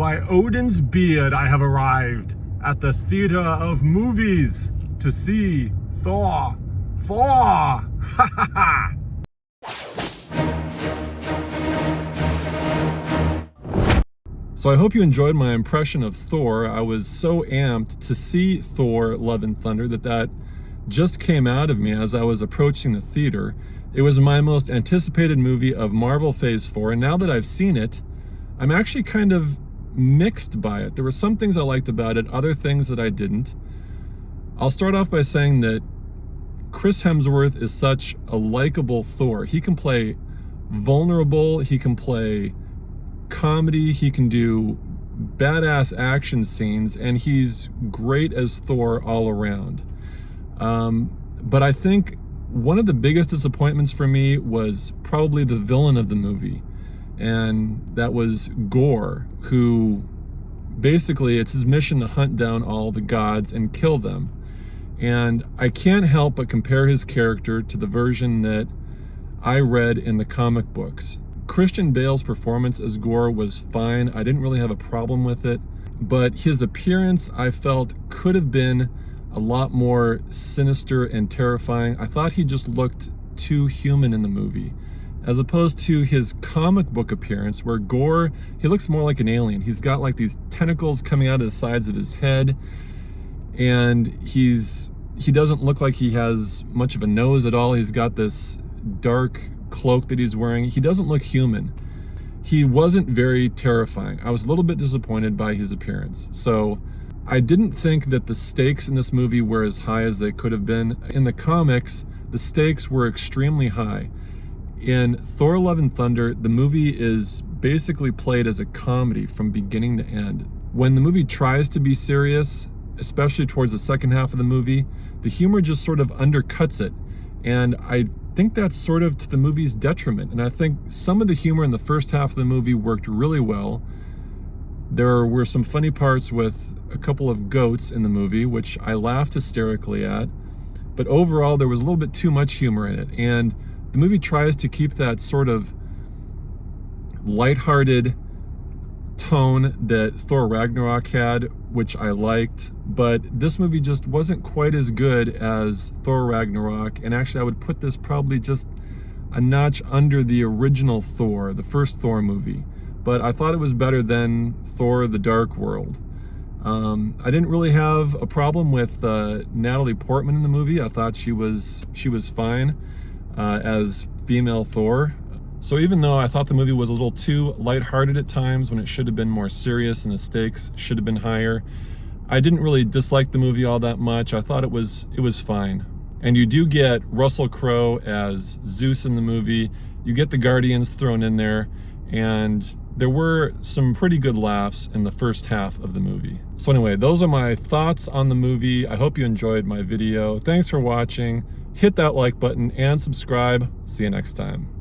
By Odin's beard, I have arrived at the theater of movies to see Thor. Thor! Ha ha ha! So I hope you enjoyed my impression of Thor. I was so amped to see Thor Love and Thunder that just came out of me as I was approaching the theater. It was my most anticipated movie of Marvel Phase 4, and now that I've seen it, I'm actually kind of mixed by it. There were some things I liked about it, other things that I didn't. I'll start off by saying that Chris Hemsworth is such a likable Thor. He can play vulnerable, he can play comedy, he can do badass action scenes, and he's great as Thor all around. But I think one of the biggest disappointments for me was probably the villain of the movie, and that was Gorr, who basically it's his mission to hunt down all the gods and kill them. And I can't help but compare his character to the version that I read in the comic books. Christian Bale's performance as Gorr was fine. I didn't really have a problem with it, but his appearance I felt could have been a lot more sinister and terrifying. I thought he just looked too human in the movie, as opposed to his comic book appearance where Gorr, he looks more like an alien. He's got like these tentacles coming out of the sides of his head, and he doesn't look like he has much of a nose at all. He's got this dark cloak that he's wearing. He doesn't look human. He wasn't very terrifying. I was a little bit disappointed by his appearance. So I didn't think that the stakes in this movie were as high as they could have been. In the comics, the stakes were extremely high. In Thor Love and Thunder, the movie is basically played as a comedy from beginning to end. When the movie tries to be serious, especially towards the second half of the movie, the humor just sort of undercuts it. And I think that's sort of to the movie's detriment. And I think some of the humor in the first half of the movie worked really well. There were some funny parts with a couple of goats in the movie, which I laughed hysterically at. But overall, there was a little bit too much humor in it. And the movie tries to keep that sort of lighthearted tone that Thor Ragnarok had, which I liked, but this movie just wasn't quite as good as Thor Ragnarok. And actually I would put this probably just a notch under the original Thor, the first Thor movie, but I thought it was better than Thor The Dark World. I didn't really have a problem with Natalie Portman in the movie. I thought she was fine as female Thor. So even though I thought the movie was a little too lighthearted at times when it should have been more serious and the stakes should have been higher, I didn't really dislike the movie all that much. I thought it was fine. And you do get Russell Crowe as Zeus in the movie. You get the Guardians thrown in there, and there were some pretty good laughs in the first half of the movie. So anyway, those are my thoughts on the movie. I hope you enjoyed my video. Thanks for watching. Hit that like button and subscribe. See you next time.